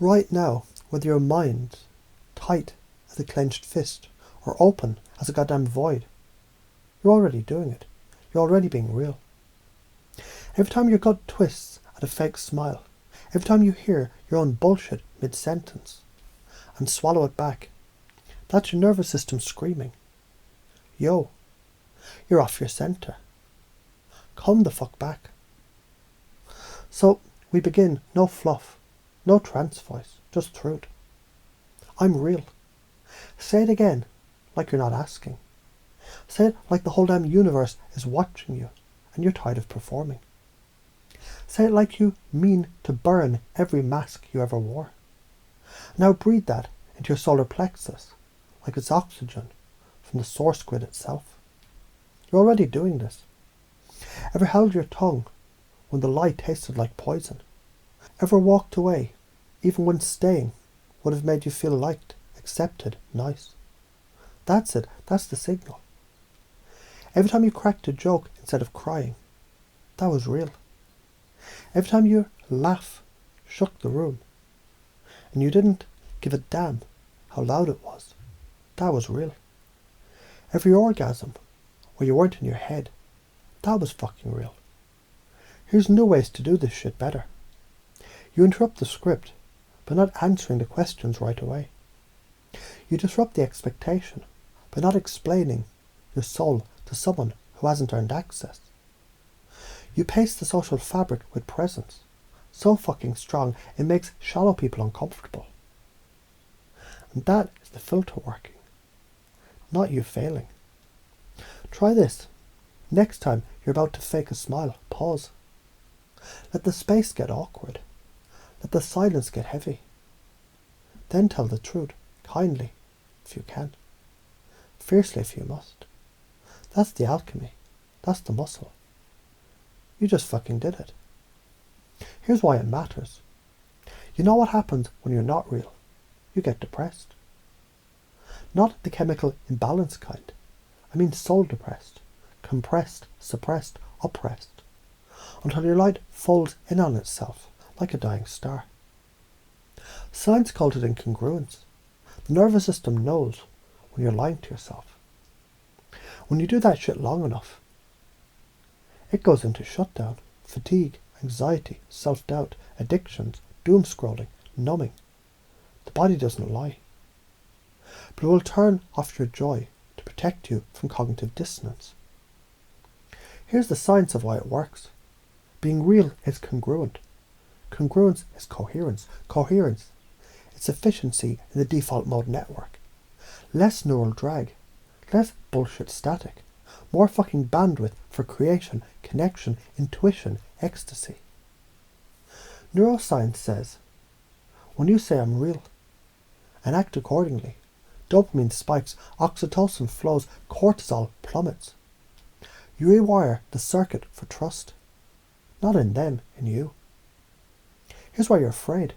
Right now, whether your mind's tight as a clenched fist or open as a goddamn void, you're already doing it. You're already being real. Every time your gut twists at a fake smile, every time you hear your own bullshit mid-sentence and swallow it back, that's your nervous system screaming, yo, you're off your centre. Come the fuck back. So we begin, no fluff, no trance voice, just truth. I'm real. Say it again, like you're not asking. Say it like the whole damn universe is watching you and you're tired of performing. Say it like you mean to burn every mask you ever wore. Now breathe that into your solar plexus, like it's oxygen from the source grid itself. You're already doing this. Ever held your tongue when the light tasted like poison? Ever walked away, even when staying would have made you feel liked, accepted, nice? That's it, that's the signal. Every time you cracked a joke instead of crying, that was real. Every time your laugh shook the room, and you didn't give a damn how loud it was, that was real. Every orgasm where you weren't in your head, that was fucking real. Here's new ways to do this shit better. You interrupt the script by not answering the questions right away. You disrupt the expectation by not explaining your soul to someone who hasn't earned access. You paste the social fabric with presence, so fucking strong it makes shallow people uncomfortable. And that is the filter working, not you failing. Try this. Next time you're about to fake a smile, pause. Let the space get awkward. Let the silence get heavy. Then tell the truth, kindly, if you can. Fiercely if you must. That's the alchemy. That's the muscle. You just fucking did it. Here's why it matters. You know what happens when you're not real? You get depressed. Not the chemical imbalance kind. I mean soul depressed. Compressed, suppressed, oppressed. Until your light folds in on itself like a dying star. Science called it incongruence. The nervous system knows when you're lying to yourself. When you do that shit long enough, it goes into shutdown, fatigue, anxiety, self-doubt, addictions, doom scrolling, numbing. The body doesn't lie. But it will turn off your joy to protect you from cognitive dissonance. Here's the science of why it works. Being real is congruent. Congruence is coherence. Coherence is efficiency in the default mode network. Less neural drag. Less bullshit static. More fucking bandwidth for creation, connection, intuition, ecstasy. Neuroscience says, when you say I'm real, and act accordingly, dopamine spikes, oxytocin flows, cortisol plummets. You rewire the circuit for trust. Not in them, in you. Here's why you're afraid.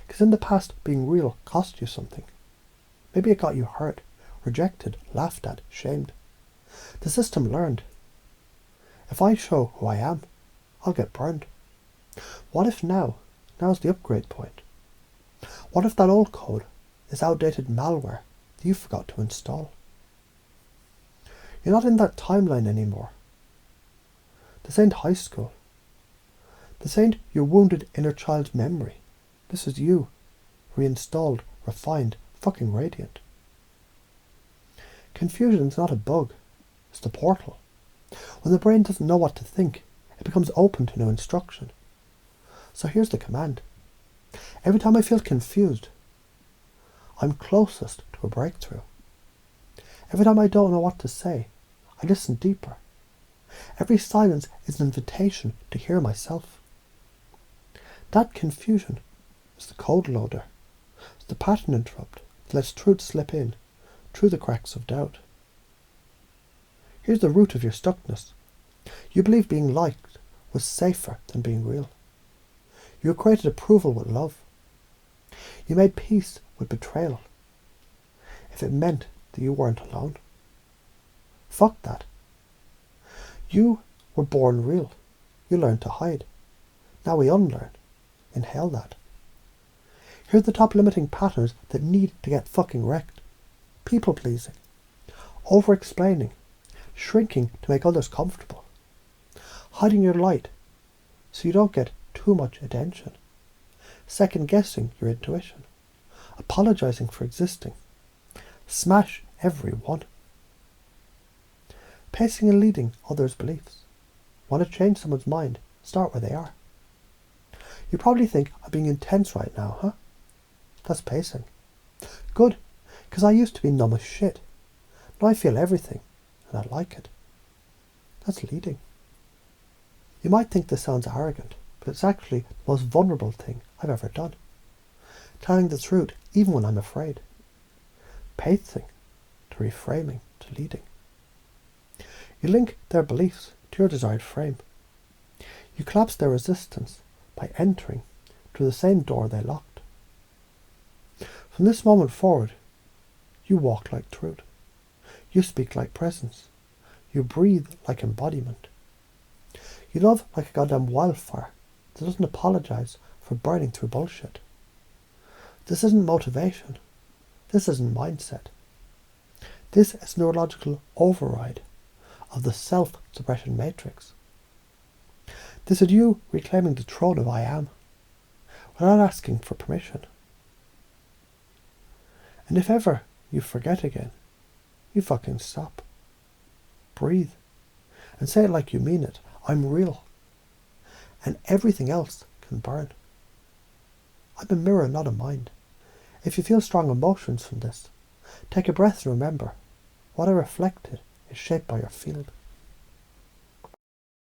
Because in the past, being real cost you something. Maybe it got you hurt, rejected, laughed at, shamed. The system learned. If I show who I am, I'll get burned. What if now's the upgrade point? What if that old code is outdated malware that you forgot to install? You're not in that timeline anymore. This ain't high school. This ain't your wounded inner child's memory. This is you, reinstalled, refined, fucking radiant. Confusion's not a bug. It's the portal. When the brain doesn't know what to think, it becomes open to new instruction. So here's the command. Every time I feel confused, I'm closest to a breakthrough. Every time I don't know what to say, I listen deeper. Every silence is an invitation to hear myself. That confusion is the code loader. It's the pattern interrupt that lets truth slip in through the cracks of doubt. Here's the root of your stuckness. You believe being liked was safer than being real. You equated approval with love. You made peace with betrayal, if it meant that you weren't alone. Fuck that. You were born real. You learned to hide. Now we unlearn. Inhale that. Here are the top limiting patterns that need to get fucking wrecked. People pleasing, over-explaining, shrinking to make others comfortable, hiding your light so you don't get too much attention, second-guessing your intuition, apologizing for existing, smash everyone, pacing and leading others' beliefs. Want to change someone's mind? Start where they are. You probably think I'm being intense right now, huh? That's pacing. Good, because I used to be numb as shit. Now I feel everything, and I like it. That's leading. You might think this sounds arrogant, but it's actually the most vulnerable thing I've ever done. Telling the truth even when I'm afraid. Pacing to reframing to leading. You link their beliefs to your desired frame. You collapse their resistance by entering through the same door they locked. From this moment forward, you walk like truth. You speak like presence. You breathe like embodiment. You love like a goddamn wildfire that doesn't apologize for burning through bullshit. This isn't motivation. This isn't mindset. This is neurological override of the self-suppression matrix. This is you reclaiming the throne of I am, without asking for permission. And if ever you forget again, you fucking stop. Breathe. And say it like you mean it. I'm real. And everything else can burn. I'm a mirror, not a mind. If you feel strong emotions from this, take a breath and remember, what I reflected is shaped by your field.